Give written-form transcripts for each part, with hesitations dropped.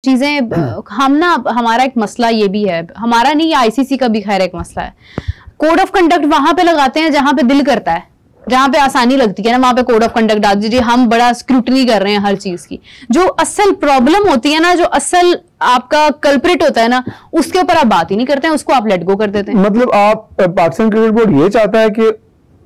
चीजें हम ना, हमारा एक मसला ये भी है, हमारा नहीं, आईसीसी का भी खैर एक मसला है। कोड ऑफ कंडक्ट वहां पे लगाते हैं जहां पे दिल करता है, जहां पे आसानी लगती है ना, वहां पे कोड ऑफ कंडक्ट डाल दीजिए। हम बड़ा स्क्रूटनी कर रहे हैं हर चीज की। जो असल प्रॉब्लम होती है ना, जो असल आपका कल्प्रिट होता है ना, उसके ऊपर आप बात ही नहीं करते हैं, उसको आप लेट गो कर देते हैं। मतलब आप पाकिस्तान क्रिकेट बोर्ड ये चाहता है कि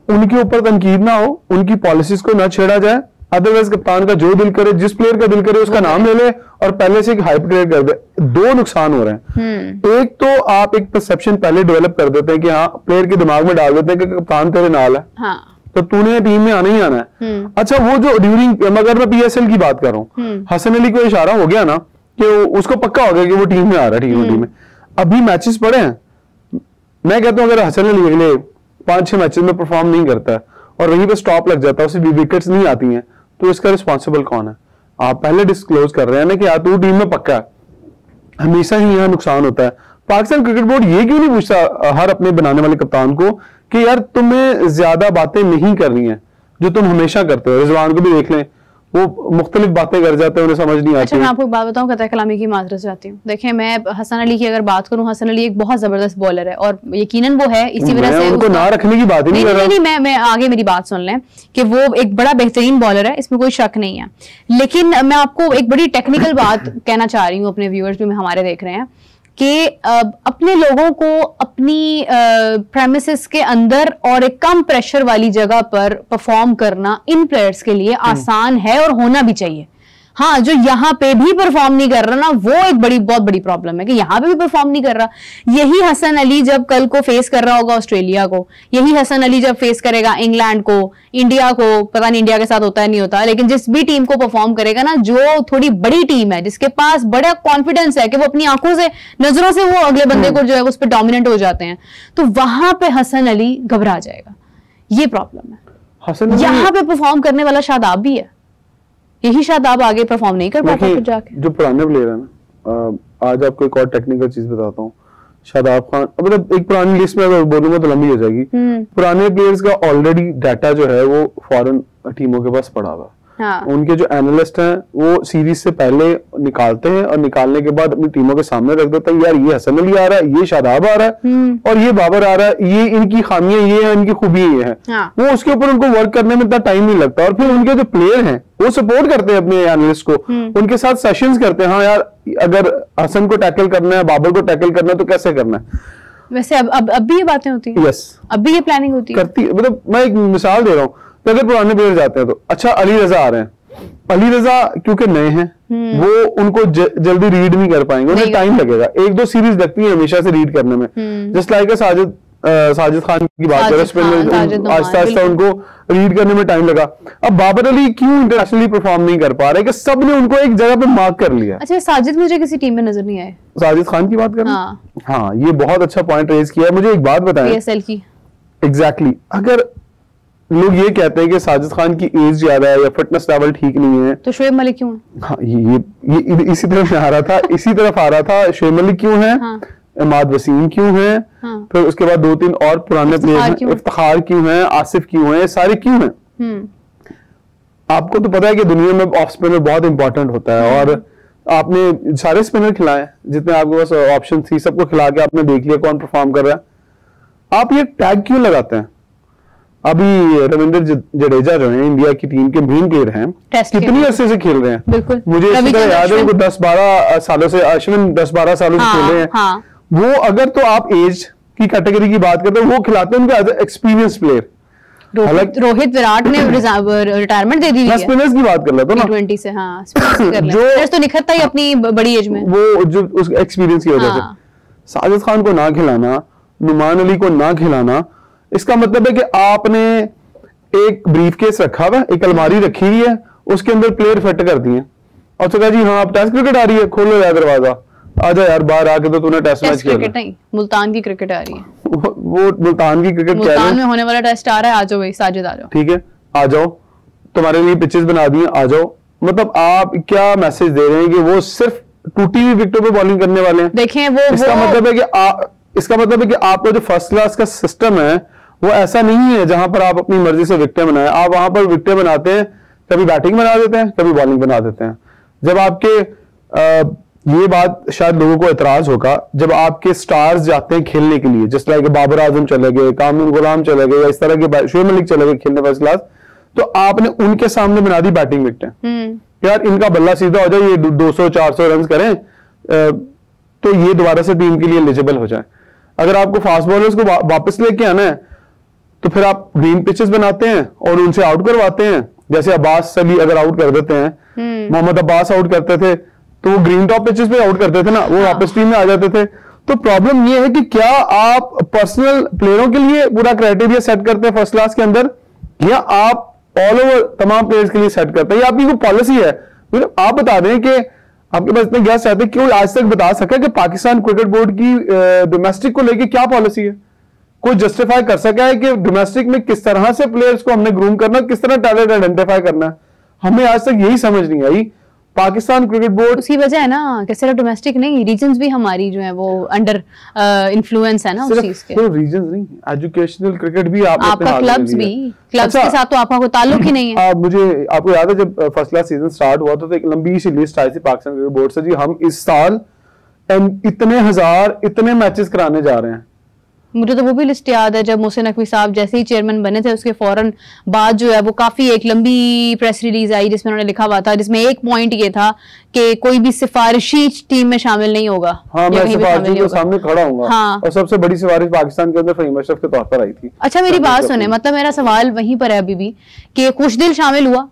उनके ऊपर तनकीद ना हो, उनकी पॉलिसीज को ना छेड़ा जाए, अदरवाइज कप्तान का जो दिल करे, जिस प्लेयर का दिल करे उसका नाम ले ले और पहले से हाइप क्रिएट कर दे। दो नुकसान हो रहे हैं। एक तो आप एक परसेप्शन पहले डेवलप कर देते हैं कि हाँ, प्लेयर के दिमाग में डाल देते हैं कि कप्तान तेरे नाल है, हाँ, तो तूने टीम में आना ही आना है। अच्छा, वो जो ड्यूरिंग, मगर मैं पीएसएल की बात कर रहा हूँ, हसन अली को इशारा हो गया ना कि उसको पक्का हो गया कि वो टीम में आ रहा है, टी में। अभी मैचेस पड़े हैं, मैं कहता हूँ अगर हसन अली अगले 5-6 मैचेस में परफॉर्म नहीं करता है और वहीं पे स्टॉप लग जाता है, उसे विकेट्स नहीं आती हैं, तो इसका रिस्पॉन्सिबल कौन है? आप पहले डिस्क्लोज कर रहे हैं ना कि यार तू टीम में पक्का है। हमेशा ही यहाँ नुकसान होता है। पाकिस्तान क्रिकेट बोर्ड ये क्यों नहीं पूछता हर अपने बनाने वाले कप्तान को कि यार तुम्हें ज्यादा बातें नहीं करनी है जो तुम हमेशा करते हो। रिजवान को भी देख लें, वो मुख्तलिफ बातें कर जाते हैं, उन्हें समझ नहीं आती। अच्छा, मैं आपको एक बात बताऊं, कतई कलामी की माजरत चाहती हूँ। देखिए, मैं हसन अली की अगर बात करूं, हसन अली एक बहुत जबरदस्त बॉलर है और यकीनन वो है, इसी वजह से उनको ना रखने की बात ही नहीं कर रहा। नहीं, मैं आगे मेरी बात सुन लें कि वो एक बड़ा बेहतरीन बॉलर है, इसमें कोई शक नहीं है। लेकिन मैं आपको एक बड़ी टेक्निकल बात कहना चाह रही हूँ, अपने व्यूअर्स भी हमारे देख रहे हैं, कि अपने लोगों को अपनी प्रेमिसेस के अंदर और एक कम प्रेशर वाली जगह पर परफॉर्म करना इन प्लेयर्स के लिए आसान है और होना भी चाहिए। हाँ, जो यहाँ पे भी परफॉर्म नहीं कर रहा ना, वो एक बहुत बड़ी प्रॉब्लम है कि यहाँ पे भी परफॉर्म नहीं कर रहा। यही हसन अली जब कल को फेस कर रहा होगा ऑस्ट्रेलिया को, यही हसन अली जब फेस करेगा इंग्लैंड को, इंडिया को, पता नहीं इंडिया के साथ होता है नहीं होता, लेकिन जिस भी टीम को परफॉर्म करेगा ना, जो थोड़ी बड़ी टीम है, जिसके पास बड़ा कॉन्फिडेंस है कि वो अपनी आंखों से, नजरों से वो अगले बंदे को जो है उस पर डोमिनेंट हो जाते हैं, तो वहां पे हसन अली घबरा जाएगा। ये प्रॉब्लम है। यहाँ पे परफॉर्म करने वाला शादाब भी है, यही शादाब आगे परफॉर्म नहीं कर पाता फिर जाके। जो पुराने प्लेयर है ना, आज आपको एक और टेक्निकल चीज बताता हूँ। शादाब खान, मतलब एक पुरानी लिस्ट में अगर बोलूंगा तो लंबी हो जाएगी। पुराने प्लेयर्स का ऑलरेडी डाटा जो है वो फॉरेन टीमों के पास पड़ा हुआ। हाँ। उनके जो एनालिस्ट हैं वो सीरीज से पहले निकालते हैं और निकालने के बाद अपनी टीमों के सामने रख देते हैं, यार ये हसन अली आ रहा है, ये शादाब आ रहा है और ये बाबर आ रहा है, ये इनकी खामियां ये है, इनकी खूबियां ये है। हाँ। वो उसके ऊपर उनको वर्क करने में इतना टाइम नहीं लगता और फिर उनके जो प्लेयर हैं वो सपोर्ट करते हैं अपने एनालिस्ट को, उनके साथ सेशंस करते हैं। हाँ यार, अगर हसन को टैकल करना है, बाबर को टैकल करना है तो कैसे करना है। वैसे अब भी ये बातें होती है। यस, अब भी ये प्लानिंग होती है, करती है। मतलब मैं एक मिसाल दे रहा हूँ, तो अगर पुराने प्लेयर जाते हैं तो अच्छा, अली रजा आ रहे हैं, अली रजा क्योंकि नए हैं, वो उनको जल्दी रीड नहीं कर पाएंगे, उन्हें टाइम लगेगा। 1-2 सीरीज लगती है हमेशा से रीड करने में। जस्ट लाइक साजिद खान की बात करें, आहिस्ता आहिस्ता उनको रीड करने में टाइम लगा। अब बाबर अली क्यों इंटरनेशनली परफॉर्म नहीं कर पा रहे कि सबने उनको एक जगह पे मार्क कर लिया। अच्छा, साजिद मुझे किसी टीम में नजर नहीं आए। साजिद खान की बात करें, हाँ, ये बहुत अच्छा पॉइंट रेज किया है। मुझे एक बात बताएं, पीएसएल की एग्जैक्टली, अगर लोग ये कहते हैं कि साजिद खान की एज ज्यादा है या फिटनेस लेवल ठीक नहीं है, तो शोएब मलिक क्यों है? हाँ, ये इसी तरफ आ रहा था, इसी तरफ आ रहा था। शोएब मलिक क्यों है? हाँ। इमाद वसीम क्यों है? हाँ। फिर उसके बाद 2-3 और पुराने प्लेयर हैं, इफ्तिखार क्यों है, आसिफ क्यों है, सारे क्यों हैं? आपको तो पता है कि दुनिया में ऑफ स्पिनर बहुत इंपॉर्टेंट होता है और आपने सारे स्पिनर खिलाए जितने आपके पास ऑप्शन थी, सबको खिला के आपने देख लिया कौन परफॉर्म कर रहा है। आप ये टैग क्यों लगाते हैं? अभी रविंद्र जडेजा जो है इंडिया की टीम के मेन प्लेयर हैं, कितनी अरसे से खेल रहे हैं? बिल्कुल, मुझे इसी तरह याद है उनको 10-12 सालों से, अश्विन 10-12 सालों से खेल रहे हैं। हाँ। वो अगर तो आप एज की कैटेगरी की बात करते हैं, वो खिलाते हैं उनको एक्सपीरियंस प्लेयर। रोहित विराट ने रिटायरमेंट दे दी है। स्पिनर्स की बात कर लेते हैं ना, T20 से। हाँ, जो तो निखरता ही अपनी बड़ी एज में, वो जो उस एक्सपीरियंस की वजह से। साजिद खान को ना खिलाना, नुमान अली को ना खिलाना, इसका मतलब है कि आपने एक ब्रीफकेस रखा हुआ, एक अलमारी रखी हुई है, उसके अंदर प्लेयर फिट कर दिए और तो कहा जी हाँ, अब टेस्ट क्रिकेट आ रही है, खोलो यार दरवाजा, आजा यार बाहर आके, तो तूने टेस्ट मैच खेला। क्रिकेट नहीं, मुल्तान की क्रिकेट आ रही है। वो मुल्तान की क्रिकेट, मुल्तान में होने वाला टेस्ट आ रहा है, आ जाओ भाई, साजिद आ जाओ। ठीक है, आ जाओ, तुम्हारे लिए पिचेस बना दिए, आ जाओ। मतलब आप क्या मैसेज दे रहे हैं कि वो सिर्फ टूटी हुई विकेटों पे बॉलिंग करने वाले हैं? देखें, इसका मतलब है कि आपका जो फर्स्ट क्लास का सिस्टम है वो ऐसा नहीं है जहां पर आप अपनी मर्जी से विकेटें बनाएं। आप वहां पर विकेटें बनाते हैं, कभी बैटिंग बना देते हैं, कभी बॉलिंग बना देते हैं। जब आपके ये बात शायद लोगों को एतराज होगा जब आपके स्टार्स जाते हैं खेलने के लिए, जिस तरह के बाबर आजम चले गए, कामरुन गुलाम चले गए, या इस तरह के शोएब मलिक चले गए खेलने फर्स्ट क्लास, तो आपने उनके सामने बना दी बैटिंग विकेटें। यार इनका बल्ला सीधा हो जाए, ये 200-400 रन करें तो ये दोबारा से टीम के लिए एलिजिबल हो जाए। अगर आपको फास्ट बॉलर्स को वापस लेके आना है तो फिर आप ग्रीन पिचेस बनाते हैं और उनसे आउट करवाते हैं। जैसे अब्बास अली अगर आउट कर देते हैं, मोहम्मद अब्बास आउट करते थे तो वो ग्रीन टॉप पिचेस पे आउट करते थे ना, वो वापस टीम में आ जाते थे। तो प्रॉब्लम ये है कि क्या आप पर्सनल प्लेयरों के लिए पूरा क्राइटेरिया सेट करते हैं फर्स्ट क्लास के अंदर, या आप ऑल ओवर तमाम प्लेयर्स के लिए सेट करते हैं, या आपकी कोई पॉलिसी है? मतलब आप बता दें कि आपके पास इतने गेस्ट आते हैं, क्यों आज तक बता सका कि पाकिस्तान क्रिकेट बोर्ड की डोमेस्टिक को लेके क्या पॉलिसी है? कोई जस्टिफाई कर सका है कि डोमेस्टिक में किस तरह से प्लेयर्स को हमने ग्रूम करना, किस तरह टैलेंट आइडेंटिफाई करना है? हमें आज तक यही समझ नहीं आई। पाकिस्तान क्रिकेट बोर्ड उसकी वजह है ना कि सिर्फ डोमेस्टिक नहीं, रीजन्स भी हमारी जो है वो अंडर इन्फ्लुएंस है ना उस चीज के। सिर्फ रीजन्स नहीं, एजुकेशनल क्रिकेट भी आपका क्लब्स भी, क्लब्स के साथ तो आपका कोई ताल्लुक ही नहीं है। मुझे आपको याद है जब फर्स्ट क्लास सीजन स्टार्ट हुआ था तो एक लंबी सी लिस्ट आई थी पाकिस्तान क्रिकेट बोर्ड से, जी हम इस साल इतने मैचेस कराने जा रहे हैं। मुझे तो वो भी लिस्ट याद है जब मोहसिन नकवी साहब जैसे ही चेयरमैन बने थे उसके फौरन बाद जो है वो काफी एक लंबी प्रेस रिलीज आई जिसमें उन्होंने लिखा हुआ था, जिसमें एक पॉइंट ये था कि कोई भी सिफारिशी टीम में शामिल नहीं होगा। हाँ, मैं सिफारिशी के सामने खड़ा हूंगा। हाँ। और सबसे बड़ी सिफारिश पाकिस्तान के अंदर फहीम अशरफ के तौर पर आई थी। अच्छा मेरी बात सुने, मतलब मेरा सवाल वहीं पर है अभी भी कि खुशदिल शामिल हुआ,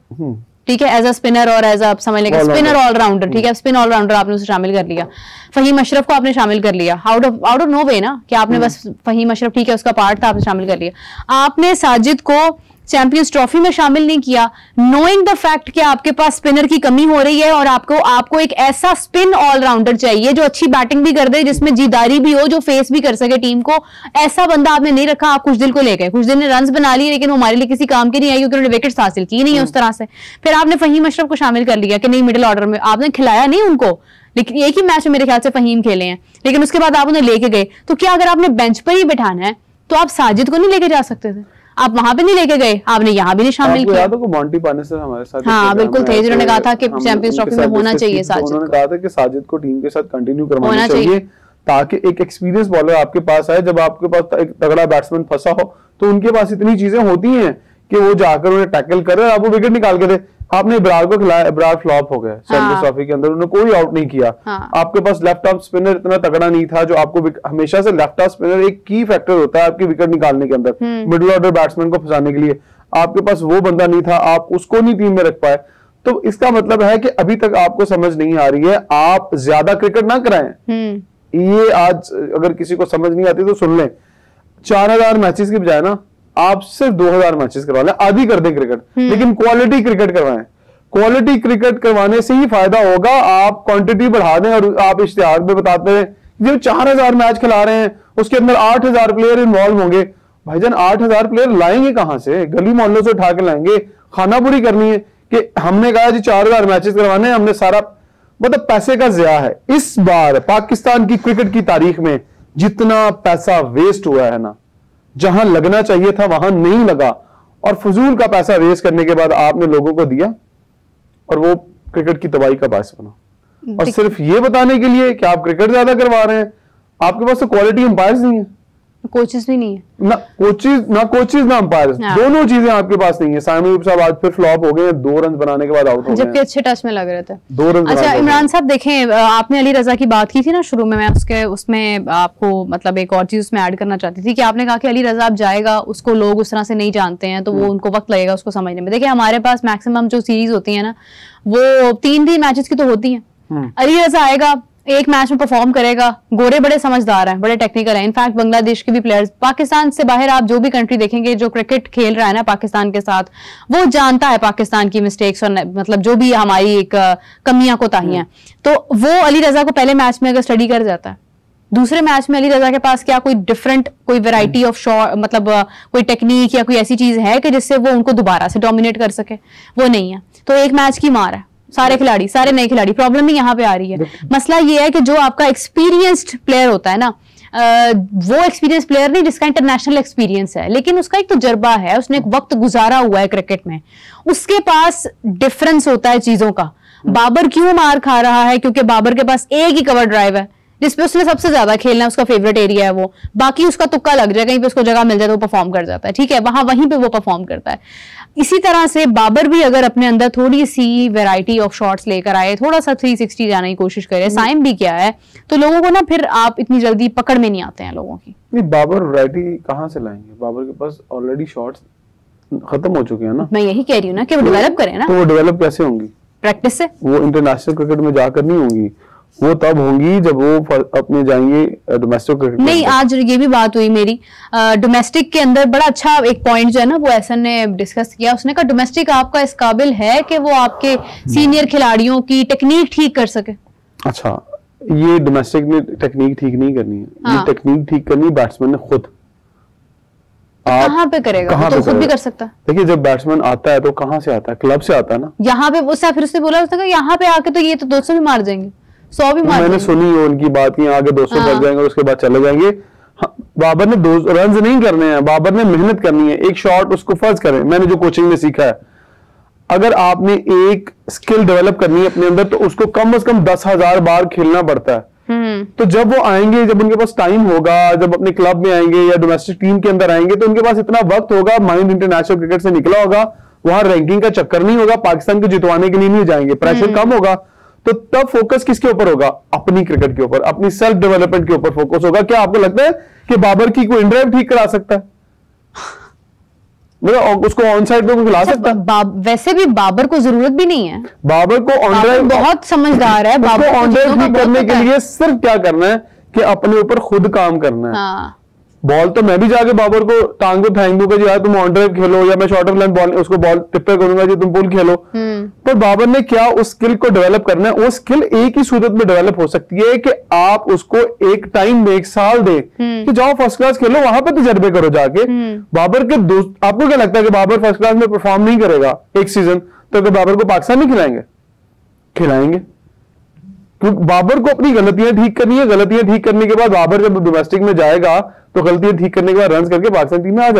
ठीक है, एज अ स्पिनर और एज अ समझ लेंगे स्पिनर ऑलराउंडर, ठीक है, स्पिन ऑलराउंडर आपने उसे शामिल कर लिया। फहीम अशरफ को आपने शामिल कर लिया आउट ऑफ नो वे ना कि आपने बस फहीम अशरफ ठीक है उसका पार्ट था, आपने शामिल कर लिया। आपने साजिद को चैंपियंस ट्रॉफी में शामिल नहीं किया, नोइंग द फैक्ट कि आपके पास स्पिनर की कमी हो रही है और आपको एक ऐसा स्पिन ऑलराउंडर चाहिए जो अच्छी बैटिंग भी कर दे, जिसमें जीदारी भी हो, जो फेस भी कर सके टीम को। ऐसा बंदा आपने नहीं रखा। आप खुशदिल को ले गए, खुशदिल ने रन्स बना लिए लेकिन वो हमारे लिए किसी काम के नहीं आई क्योंकि उन्होंने विकेट्स हासिल की नहीं है उस तरह से। फिर आपने फहीम अशरफ को शामिल कर लिया कि नहीं मिडिल ऑर्डर में, आपने खिलाया नहीं उनको, लेकिन एक ही मैच में मेरे ख्याल से फहीम खेले हैं, लेकिन उसके बाद आप उन्हें लेके गए। तो क्या अगर आपने बेंच पर ही बैठाना है तो आप साजिद को नहीं लेके जा सकते थे? आप वहां पे नहीं लेके गए, आपने यहाँ भी नहीं शामिल किया। मॉन्टी पाने से हमारे साथ हाँ बिल्कुल थे, जिन्होंने कहा था कि चैंपियंस ट्रॉफी में होना चाहिए साजिद। उन्होंने कहा था कि साजिद को टीम के साथ कंटिन्यू करवाना चाहिए ताकि एक एक्सपीरियंस बॉलर आपके पास आए। जब आपके पास एक तगड़ा बैट्समैन फंसा हो तो उनके पास इतनी चीजें होती हैं कि वो जाकर उन्हें टैकल करे और आपको विकेट निकाल के दे। आपने इब्रार को खिलाया, इब्रार फ्लॉप हो गया चैंपियंस ट्रॉफी के अंदर, उन्होंने कोई आउट नहीं किया। आपके पास लेफ्ट आर्म स्पिनर इतना तगड़ा नहीं था जो आपको, हमेशा से लेफ्ट आर्म स्पिनर एक की फैक्टर होता है आपकी विकेट निकालने के अंदर, मिडिल ऑर्डर बैट्समैन को फंसाने के लिए। आपके पास वो बंदा नहीं था, आप उसको नहीं टीम में रख पाए। तो इसका मतलब है कि अभी तक आपको समझ नहीं आ रही है, आप ज्यादा क्रिकेट ना कराएं। ये आज अगर किसी को समझ नहीं आती तो सुन लें, 4000 मैचेस की बजाय ना आप सिर्फ 2000 मैचेस करवा लें, आधी कर दें क्रिकेट, लेकिन क्वालिटी क्रिकेट करवाएं। क्वालिटी क्रिकेट करवाने से ही फायदा होगा। आप क्वांटिटी बढ़ा दें और आप इश्तिहार में बताते हैं जो 4000 मैच खिला रहे हैं उसके अंदर 8000 प्लेयर इन्वॉल्व होंगे। भाईजान 8000 प्लेयर लाएंगे कहां से? गली मोहल्लों से उठा के लाएंगे। खानापुरी करनी है कि हमने कहा जी 4000 मैचेस करवाने, हमने सारा, मतलब पैसे का ज़िया है। इस बार पाकिस्तान की क्रिकेट की तारीख में जितना पैसा वेस्ट हुआ है ना, जहां लगना चाहिए था वहां नहीं लगा, और फजूल का पैसा वेस्ट करने के बाद आपने लोगों को दिया और वो क्रिकेट की तबाही का बायस बना। और सिर्फ ये बताने के लिए कि आप क्रिकेट ज्यादा करवा रहे हैं, आपके पास तो क्वालिटी अंपायर्स नहीं है, कोचेस भी नहीं है, ना कोचेस ना अंपायर्स, दोनों चीजें आपके पास नहीं है। साइम अयूब साहब आज फिर फ्लॉप हो गए, 2 रन बनाने के बाद आउट हो गए, जबकि अच्छे टच में लग रहे थे, 2 रन। अच्छा इमरान साहब देखें, आपने अली रजा की बात की थी ना शुरू में, मैं उसमें आपको मतलब एक और चीज उसमें ऐड करना चाहती थी कि आपने कहा कि अली रजा अब जाएगा, उसको लोग उस तरह से नहीं जानते हैं तो वो उनको वक्त लगेगा उसको समझने में। देखिए हमारे पास मैक्सिमम जो सीरीज होती है ना वो 3 मैचेस की तो होती है। अली रजा आएगा, एक मैच में परफॉर्म करेगा, गोरे बड़े समझदार हैं, बड़े टेक्निकल हैं। इनफैक्ट बांग्लादेश के भी प्लेयर्स, पाकिस्तान से बाहर आप जो भी कंट्री देखेंगे जो क्रिकेट खेल रहा है ना पाकिस्तान के साथ, वो जानता है पाकिस्तान की मिस्टेक्स और मतलब जो भी हमारी एक कमियां कोताहियां, तो वो अली रजा को पहले मैच में अगर स्टडी कर जाता है, दूसरे मैच में अली रजा के पास क्या कोई डिफरेंट, कोई वैरायटी ऑफ शॉट, मतलब कोई टेक्निक या कोई ऐसी चीज है कि जिससे वो उनको दोबारा से डोमिनेट कर सके? वो नहीं है। तो एक मैच की मार है, सारे खिलाड़ी, सारे नए खिलाड़ी। प्रॉब्लम ही यहाँ पे आ रही है। मसला ये है कि जो आपका एक्सपीरियंस्ड प्लेयर होता है ना, वो एक्सपीरियंस प्लेयर नहीं जिसका इंटरनेशनल एक्सपीरियंस है, लेकिन उसका एक तजुर्बा है, उसने एक वक्त गुजारा हुआ है क्रिकेट में, उसके पास डिफरेंस होता है चीजों का। बाबर क्यों मार खा रहा है? क्योंकि बाबर के पास एक ही कवर ड्राइव है जिसपे उसने सबसे ज्यादा खेलना है, उसका फेवरेट एरिया है वो, बाकी उसका तुक्का लग जाए, कहीं पे उसको जगह मिल जाए तो वो परफॉर्म कर जाता है, ठीक है, वहीं पे वो परफॉर्म करता है। इसी तरह से बाबर भी अगर अपने अंदर थोड़ी सी वैरायटी ऑफ शॉट्स लेकर आए, थोड़ा सा 360 जाने की कोशिश करे, साइम भी किया है, तो लोगों को ना फिर आप इतनी जल्दी पकड़ में नहीं आते हैं लोगों की। नहीं, बाबर वैरायटी कहाँ से लाएंगे? बाबर के पास ऑलरेडी शॉट्स खत्म हो चुके हैं ना। मैं यही कह रही हूँ ना कि वो डेवलप करें ना। तो वो डेवलप कैसे होंगी? प्रैक्टिस से। वो इंटरनेशनल क्रिकेट में जाकर नहीं होंगी, वो तब होंगी जब वो अपने जाएंगे डोमेस्टिक क्रिकेट। नहीं, आज ये भी बात हुई मेरी, डोमेस्टिक के अंदर बड़ा अच्छा एक पॉइंट जो है ना वो एहसन ने डिस्कस किया। उसने कहा डोमेस्टिक आपका इस काबिल है कि वो आपके सीनियर खिलाड़ियों की टेक्निक ठीक कर सके। अच्छा, ये डोमेस्टिक ने टेक्निक ठीक नहीं करनी है, हाँ। ये टेक्निक ठीक करनी है बैट्समैन ने खुद। आप कहाँ पे करेगा? वो तो खुद भी कर सकता है। देखिए, जब बैट्समैन आता है तो कहाँ से आता है? क्लब से आता है ना। यहाँ पे फिर उसने बोला, उसने कहा यहाँ पे आके तो ये तो 200 भी मार देंगे, 100 भी मार मैंने देंगे। सुनी है उनकी बात की, आगे 200 कर जाएंगे और उसके बाद चले जाएंगे। हाँ, बाबर ने 2 रन नहीं करने हैं, बाबर ने मेहनत करनी है। एक शॉट उसको फर्ज करें, मैंने जो कोचिंग में सीखा है, अगर आपने एक स्किल डेवलप करनी है अपने अंदर तो उसको कम से कम 10,000 बार खेलना पड़ता है। तो जब वो आएंगे, जब उनके पास टाइम होगा, जब अपने क्लब में आएंगे या डोमेस्टिक टीम के अंदर आएंगे, तो उनके पास इतना वक्त होगा, माइंड इंटरनेशनल क्रिकेट से निकला होगा, वहां रैंकिंग का चक्कर नहीं होगा, पाकिस्तान को जितवाने के लिए नहीं जाएंगे, प्रेशर कम होगा। तो तब फोकस किसके ऊपर होगा? अपनी क्रिकेट के ऊपर, अपनी सेल्फ डेवलपमेंट के ऊपर फोकस होगा। क्या आपको लगता है कि बाबर की कोई ड्राइव ठीक करा सकता है? मतलब उसको ऑन साइड पे खिला सकता है? वैसे भी बाबर को जरूरत भी नहीं है। बाबर को ऑन ड्राइव बहुत समझदार है। बाबर ऑन ड्राइव ठीक करने के लिए सिर्फ क्या करना है कि अपने ऊपर खुद काम करना है। हाँ। बॉल तो मैं भी जाके बाबर को टांग पे फेंक दूंगा जी यार तुम ऑन ड्राइव खेलो, या मैं शॉर्ट ऑफ लेंथ बॉल उसको बॉल टिप्पर करूंगा जी तुम पुल खेलो। पर बाबर ने क्या उस स्किल को डेवलप करना है? वो स्किल एक ही सूरत में डेवलप हो सकती है कि आप उसको एक टाइम में 1 साल दे कि जाओ फर्स्ट क्लास खेलो, वहां पे तजर्बे करो जाके। बाबर के दोस्त, आपको क्या लगता है कि बाबर फर्स्ट क्लास में परफॉर्म नहीं करेगा एक सीजन, तो क्या बाबर को पाकिस्तान नहीं खिलाएंगे? खिलाएंगे, क्योंकि बाबर को अपनी गलतियां ठीक करनी है। गलतियां ठीक करने के बाद बाबर जब डोमेस्टिक में जाएगा तो गलतियां ठीक करने के बाद रन करके पाकिस्तान टीम में आ जाएगा।